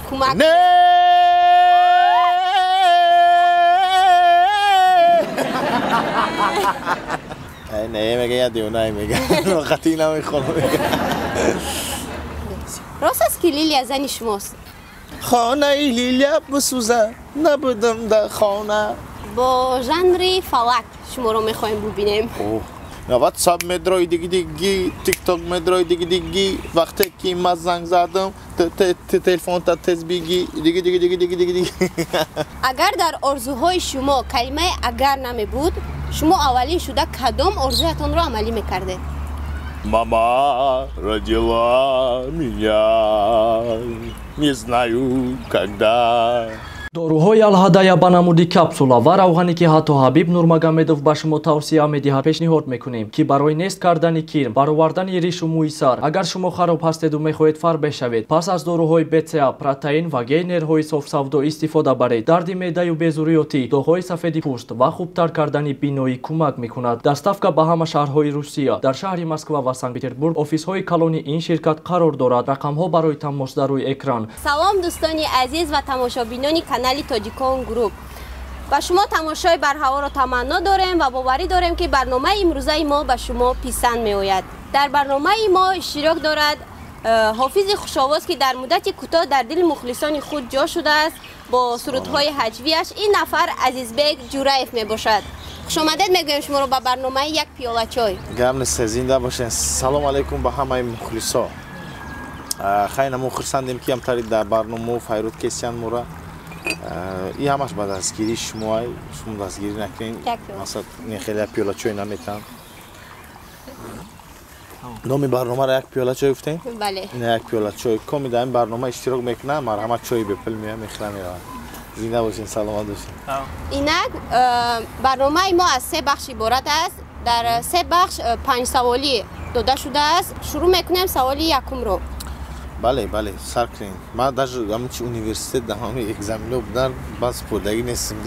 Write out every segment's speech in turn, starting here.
کمک نه نه میگه یا دیونه میگه وقتی نمیخوام میگه راست است که لیلیا زن شماست؟ خانه لیلیا بسوزه نبودم در خانه با ژانر فلک شما رو میخوایم ببینیم. واتساپ مدرای دیگی تیک تاک مدرای دیگی وقتی که من زنگ زدم تلفن تا تز بگی دیگه اگر در آرزوهای شما کلمه اگر نمی بود شما اولین شده کدام آرزویتان رو عملی میکرده؟ Мама родила меня, не знаю когда. доруҳои алҳадая ба намуди капсула ва равғане ки ҳатто ҳабиб нурмагомедов ба шумо тавсия медиҳад пешниҳод мекунем ки барои нест кардани кир баровардани ришу мӯи сар агар шумо хароб ҳастеду мехоҳед фар бешавед пас аз доруҳои бца протеин ва гейнерҳои софсавдо истифода баред дарди меъдаю безуриётӣ доғҳои сафеди пӯст ва хубтар кардани биноӣ кӯмак мекунад доставка ба ҳама шаҳрҳои русия дар шаҳри москва ва санкт петербург офисҳои калони ин ширкат қарор дорад рақамҳо барои тамос дар рӯи экран. салом дӯстони азиз ва тамошобинони канали тоҷикон груп ба шумо тамошои барҳаворо таманно дорем ва боварӣ дорем ки барномаи имрӯзаи мо ба шумо писанд меояд. дар барномаи мо иштирок дорад ҳофизи хушовоз ки дар муддати кӯтоҳ дар дили мухлисони худ ҷо шудааст бо сурудҳои ҳаҷвиаш. ин нафар азизбек ҷураев мебошад. хушомадед мегӯем шуморо ба барномаи як пиёла чой. гам нест, зинда бошед. салом алайкум ба ҳамаи мухлисо. хайна мо хурсандем ки ҳамтари дар барнома файруд кесиян мора и ҳамаш ба дастгирии шумо дастгирӣ накунед. масалан хеле пиёла чой наметан. номи барномаро як пиёла чой гуфтем? бале. як пиёла чой коми дар ин барнома иштирок мекунам. марҳамат чои бепул меоям мехӯрам меравам. зинда бошед, саломат бошед. инак барномаи мо аз се бахш иборат аст. дар се бахш 5 саволӣ дода шудааст. шурӯъ мекунем саволи якумро. бале сар кунем. ман даже ҳамчи университет дар ҳамаи экзаменҳо будан баъд супурдагӣ нестам.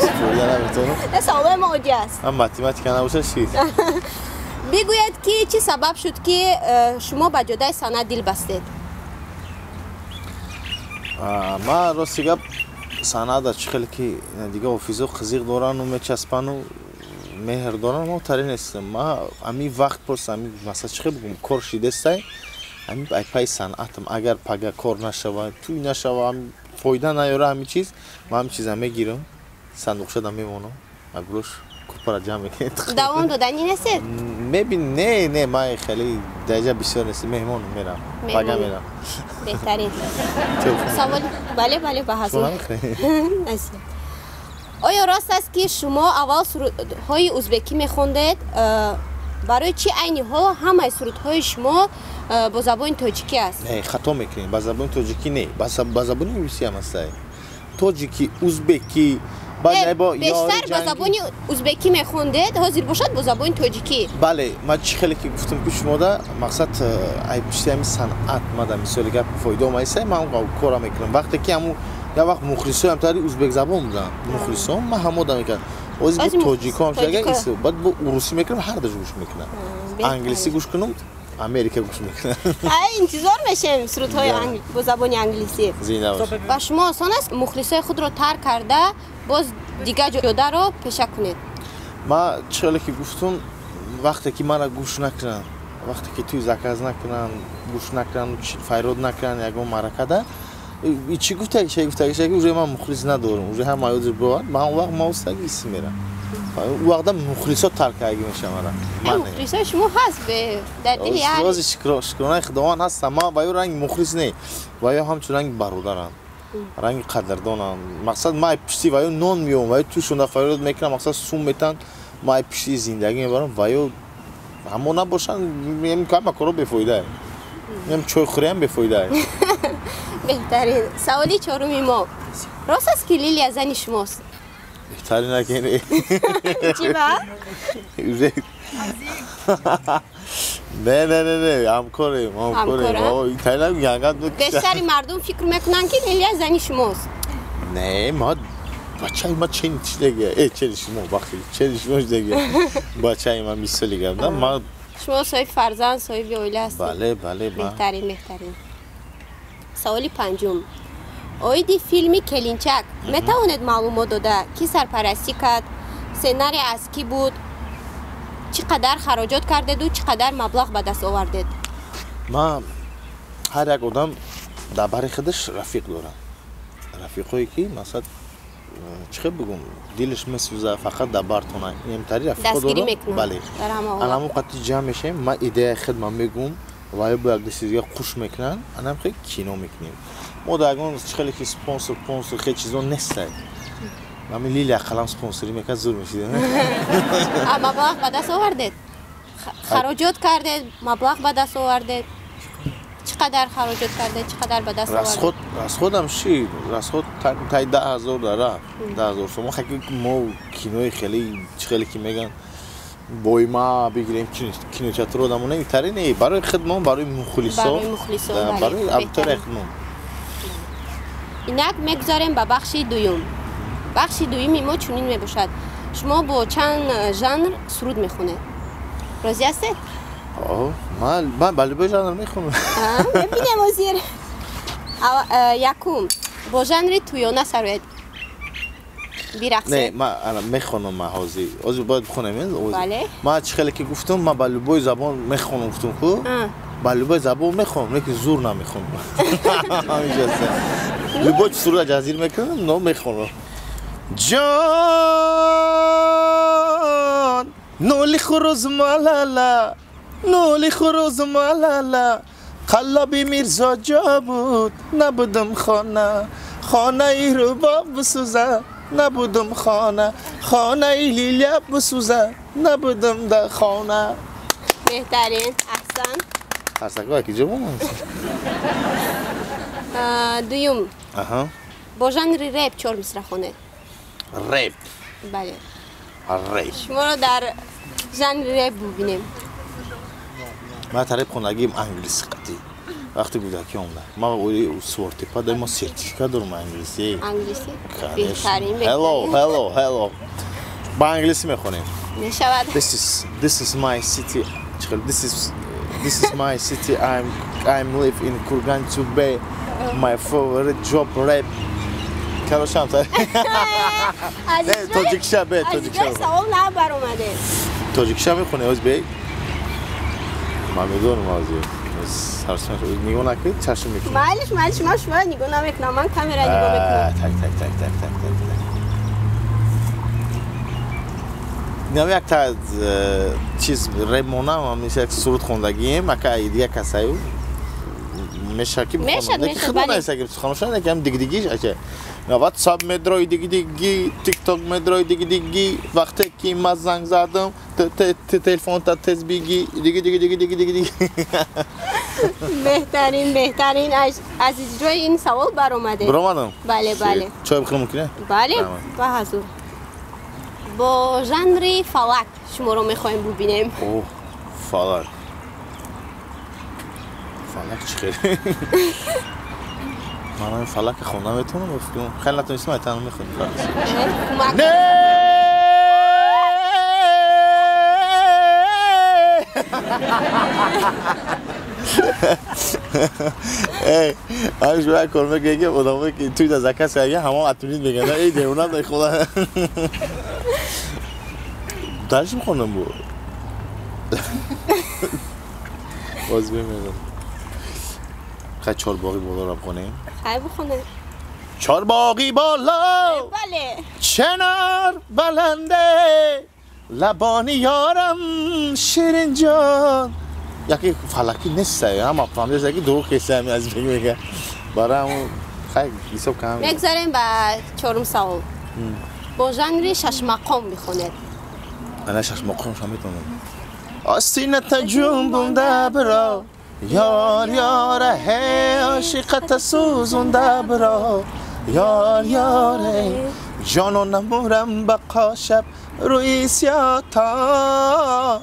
супурда наметавонам. саволои мо оддӣ аст. математика набошад чӣ? бигӯед ки чӣ сабаб шуд ки шумо ба ҷодаи санъат дил бастед? ман рости гап санъатда чӣ хеле ки дига офизо қызиқ дорану мечаспану меҳр доран мо таре нестам. ман ҳамин вақт просто ҳамин масъала чӣ хеле бигӯм кор шидестай ҳамин айпаи санъатам агар пага кор нашава тӯй нашава фоида наёра ҳамин чиз ман ҳамин чиза мегирам сандуқшада мемонам агулош купара ҷамъ мекунем. давом додани нестед? мебин не ман хеле дараҷа бисёр нест меҳмон мерам пага мерам. беҳтарин савол. бале ба ҳазур. оё рост аст ки шумо аввал сурудҳои ӯзбекӣ мехондед? барои чӣ айни ҳол ҳамаи сурудҳои шумо бо забони тоҷикӣ аст? не хато мекунем. ба забони тоҷикӣ не, ба забони инглисӣ ҳам аст. тоҷикӣ ӯзбекӣ бештар ба забони ӯзбекӣ мехондед ҳозир бошад бо забони тоҷикӣ? бале ман чӣ хеле ки гуфтам ки шумода мақсад ай пишти ҳамин санъат мада мисоли гап фоида омадиста ман кора мекунам. вақте ки ҳамун як вақт мухлисои ҳамтари ӯзбек забон буданд мухлисо ман ҳамода мекардам. ҳозир бо тоҷико ҳам баъд бо урусӣ мекунам ҳар даҷо гӯш мекунам. англисӣ гӯш кунам америка гӯш мекунам. интизор мешавем сурудҳои бо забони англисӣ. ба шумо осон аст мухлисои худро тарк карда боз дигар ҷодаро пеша кунед? ман чӣ хеле ки гуфтам вақте ки мана гӯш накунанд вақте ки тӯй заказ накунанд гӯш накунанд файрод накунанд ягон маъракада чӣ гуфтаги уже ман мухлис надорам уже ҳама ёдир бовард ман он вақт маустаги иси мерам. вақта мухлисо таркаги мешавара. мухлисои шумо ҳаст дар дили рози шукронаи худованд ҳастам. ман ба ё ранги мухлис не ба ё ҳамчун ранги бародарам ранги қадрдонам. мақсад ман пишти ва ё нон меём ва ё тӯшонда файрод мекунам мақсад сум метан ман пишти зиндагӣ мебарам ва ё ҳамо набошанд ҳама коро бефоидае чой хӯриам бефоидае. беҳтарин саволи чоруми мо рост аст ки лилия зани шумост? беҳтарин акене чӣ ба? не ҳамкорем бештари мардум фикр мекунанд ки лилия зани шумост? не ма бачаи ма чени шумо дега бачаи ма мисоли гардам ма шумо соҳиби фарзанд соҳиби оила ҳастед? бале беҳтарин саволи панҷум اویدی فیلمی کلینچک میتواند معلومات داده کی سرپرستی کرد، سناریو از کی بود، چقدر خراجات کردید و چقدر مبلغ به دست آوردید؟ ما هر یک آدم در بر خودش رفیق دارن. رفیقایی که مثلا چه بگم دلش میسوزه فقط در بارتونه اینطوری رفیقا دستگیری دارم. میکنن. بله. الان وقتی جمع میشیم ما ایده خدمت میگم و با یک دسیزی خوش میکنن انم خیلی کینو میکنیم. ما داگون خیلی که سپانسر خیلی چیزا نیست. من لیلی اقلام سپانسری میکنه زور میشید. مبلغ به دست آوردید؟ خراجات کردید، مبلغ به دست آوردید؟ چقدر خراجات کردید؟ چقدر به دست آوردید؟ از خودم چی؟ از خود تا 10,000 داره. 10,000 شما خیلی ما کینوی خیلی که میگن بای ما بگیریم کینوچاتر آدمونه اینطوری نه، برای خدمت برای مخلصا برای ابتر خدمت. اینک میگذاریم به بخش دوم. بخش دومی ما چنین میباشد شما با چند ژانر سرود میخونید؟ راضی هستید؟ من بله ژانر میخونم. ببینیم وزیر. یکم با ژانر تویانه سرود بیرقصه. نه من میخونم محاضی. از باید بخونم. بله. ما خیلی که گفتم من بلوبای زبان میخونم گفتم کو. بلوبای زبان میخونم لیکن زور نمیخونم. همینجاست. لوبای سرود جزیر میکنم نه میخونم. جان نولی خروز مالالا نولی خروز مالالا قلبی میرزا جا بود نبودم خانه خانه ای رو باب بسوزه نبودم خانه خانه ای لیلیا بسوزه نبودم در خانه. بهترین احسن. هرسکا کی جمع دوم با ژانر رپ چهار مصرع خونید؟ رپ. بله. رپ. شما رو در ژانر رپ ببینیم. من رپ خوندگیم انگلیسی قطعی. وقتی کودکی اومدم ما اولی سورتی پا داریم سرتیفیکات دارم انگلیسی. انگلیسی؟ بهترین. Hello. با انگلیسی میخونیم. نشود. This is my city. This is my city. I'm live in Kurgan to be my favorite job rap. کلاشم تا. تاجیکشا به تاجیکشا. سوال نه بر اومده. تاجیکشا میخونه از بی. من میدونم ازی. سرسون نگاه نکنید چشم میکنم. معلش ما شما نگاه نمیکنم من کامرا نگاه میکنم. تک. نه یک تا چیز رمونا ما میشه یک سرود خوندگیم مکه ایدیا کسایو میشه که میشه خودم نمیشه خانوشان یکم دیگیش اگه نه واتساپ مدروی دیگی تیک تاک مدروی دیگی وقتی که من زنگ زدم تلفن تا تز بیگی دیگی بهترین از اجرای این سوال بر اومده. بله چای بخورم ممکنه؟ بله با حضور. با ژانر فلک شما رو میخوایم ببینیم. اوه فلک چخیره. من فلک خوندم میتونم بفکرم خیلی نتونستم ایتانو میخونم نه همش باید کرمه که ادامه که توی از اکس که همه اتونید بگن ای دیونم دای خدا درش میخونم بود باز بمیدم خیلی چارباقی بالا رو بخونیم خیلی بخونه چارباقی بالا بله چنار بلنده لبانی یارم شیرین جان یکی فلکی نیست اما فهمیدش یکی دو کیسه همی از بگه برای همون خیلی حساب کم میگذاریم به چهارم سوال با ژانر شش مقام میخونید انا شش مقام شما میتونم آستینت جنبونده برا یار هی عاشقت سوزونده برا یار جانو نمورم بقا شب روی سیاتا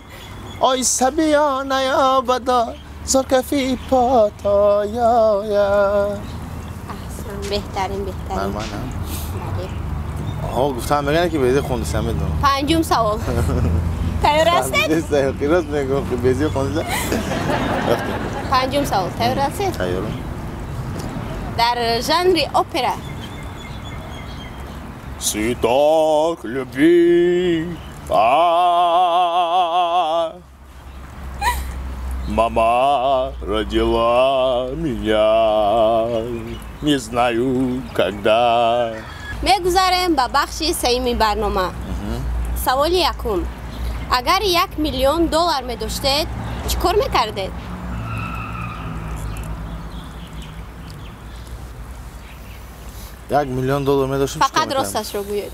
آی سبیانه یا بدا زار کفی پاتا یا احسن بهترین منم آها گفتم بگنه که بیزی خوندیسم بدونم پنجم سوال تیار هستید؟ راست میگم که بیزی خوندیسم پنجم سوال تیار هستید؟ تیارم در ژانر اپرا. Si так люби, мама родила меня, не знаю когда. میگذاریم به بخش سومی برنامه. سوال یکم. اگر $1,000,000 می داشتید چیکار میکردید؟ $1,000,000 می داشتم. فقط راستش رو بگویید.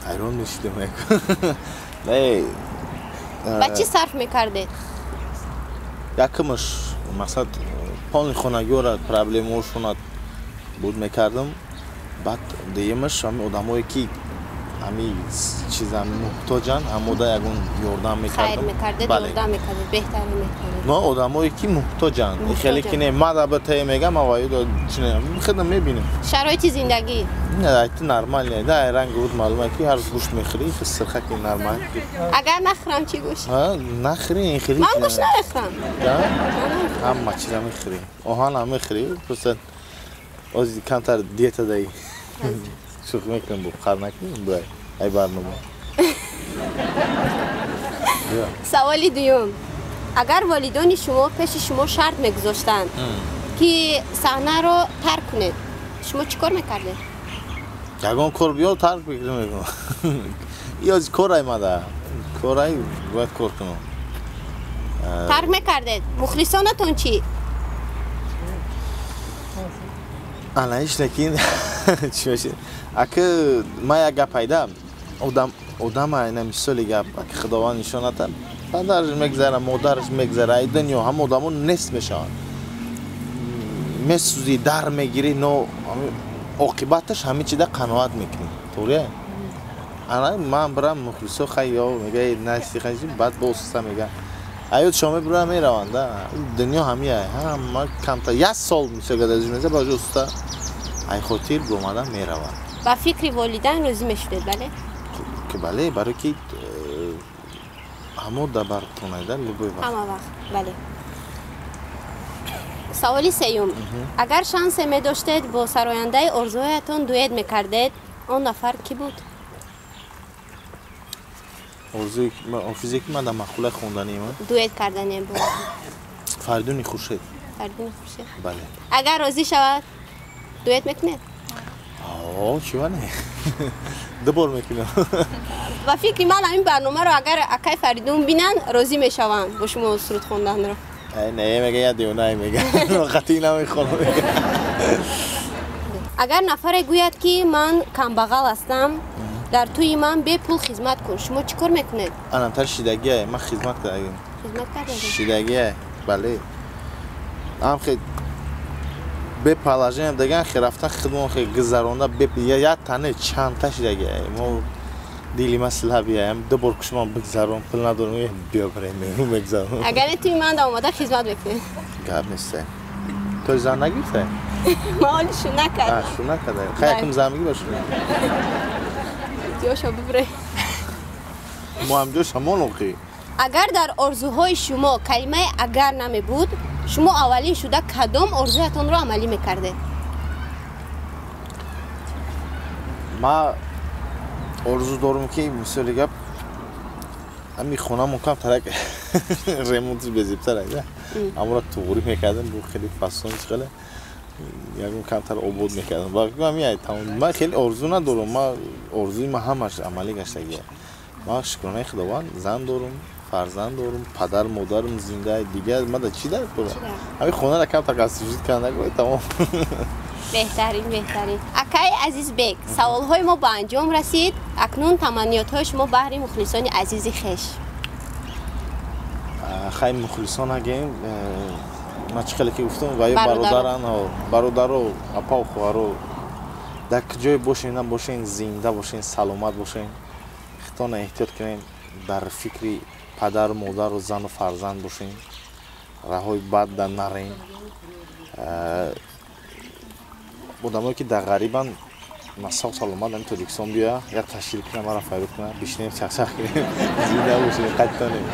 حیران میشدم. نه. به چی صرف میکردید؟ یکمش مثلا پول خونگی را پرابلمشون بود میکردم. بعد دیگه‌مش هم آدمایی که همین چیزا محتاجن همودا یگون یاردم میکردم. خیر میکردید، یاردم میکردید، بهتر میکردید. نه آدمایی که محتاجن. خیلی که نه ما البته میگم آقای دو چنین میخدم میبینیم. شرایط زندگی. نه ایت نرمال نه. ده رنگ بود معلومه که هر گوشت میخری فسرخه که نرمال. اگر نخرم چی گوشت؟ ها نخری خری. من گوشت نمیخرم. نه؟ هم چیزا میخری. آهن هم میخری. پس از کمتر دیت دایی. شوخ میکنم با خر نکنیم برای ای برنامه. سوالی دوم. اگر والدین شما پیش شما شرط میگذاشتن که صحنه رو ترک کنید شما چیکار میکردید؟ یگان کار بیاد ترک میکنم. یا از کارای ماده. کارای باید کار کنم. ترک میکردید. مخلصانتون چی؟ انا ایش نکین چی باشه؟ اگه ما یک پیدا آدم اینا مثالی گپ که خداوند نشانت پدرش میگذره مادرش میگذره ای دنیا هم آدمون نصف میشن مسوزی در میگیری نو عاقبتش همه چیز قناعت میکنی طوریه انا من برام مخلصو خیلی میگه نشتی خیلی بعد بوسته میگه ایوت شما برام میروند دنیا همیه هم ما کم تا 1 سال میشه که از میشه باجو استا ای خاطر گمادم میروند با فکر والدین روزی میشدید بله که بله برای که همو دبر تونیدن لبوی وقت همه وقت بله سوالی سیوم اگر شانس می داشتید با سراینده آرزوهایتان دویت میکردید اون نفر کی بود؟ آرزوی فیزیکی من در مقوله خوندنی من دویت کردنی بود فردونی خورشید فردونی خورشید بله اگر راضی شود دویت میکنید؟ چی وانه دوبار میکنم و فکر من این برنامه رو اگر اکای فریدون بینن راضی میشوند با شما سرود خوندن رو نه میگه یا دیونه میگه وقتی نمیخوام میگه اگر نفر گوید که من کمبغل هستم در توی من به پول خدمت کن شما چیکار میکنید؟ انا تر شیدگیه من خدمت کردم خدمت کردید؟ شیدگیه بله هم خیلی به پالاژن دیگه خیلی رفتن خدمت خیلی گذرانده به یا تنه چند تا شیدگیه ما دیلی مسئله بیایم دوبار کشم بگذارم پول ندارم بیا بریم رو بگذارم اگر توی من آماده خدمت بکنید گپ نیست تو زن نگیفته ما حالشو نکرد شو نکرده خیلی کم زمینی باشه جاشو ببره ما هم جوش همون اوکی اگر در آرزوهای شما کلمه اگر نمی بود شما اولین شده کدام آرزویتان رو عملی میکرده؟ ما آرزو دارم که مثلا گپ همین خونه مکم ترک ریمونتش بزیبتر ایده اما را توری میکردم بو خیلی فصل شغله یکم کمتر عبود میکردم باقی همیه تمام من خیلی آرزو ندارم ما آرزوی ما همش عملی گشتگیه ما شکرانه خداوند زن دارم فرزند دارم پدر مادرم زنده دیگه من چی دارم همین خونه را کم تقصیرشید کنه تمام بهترین اکای عزیز بیگ سوال های ما با انجام رسید اکنون تمنیات های شما بهر مخلصان عزیزی خیش خیلی مخلصان اگه ما چخیلی که گفتم و برادر و اپا و خوارو در کجای باشین زنده باشین سلامت باشین خطان احتیاط کنین در فکری پدر و مادر و زن و فرزند باشین راههای بد در نرین آدمایی که در غریبن من سال اومدم تو دیکسون بیا یا تشکیل کنم مرا فرود کنم بیشتریم چخ کنیم زنده باشین قد کنیم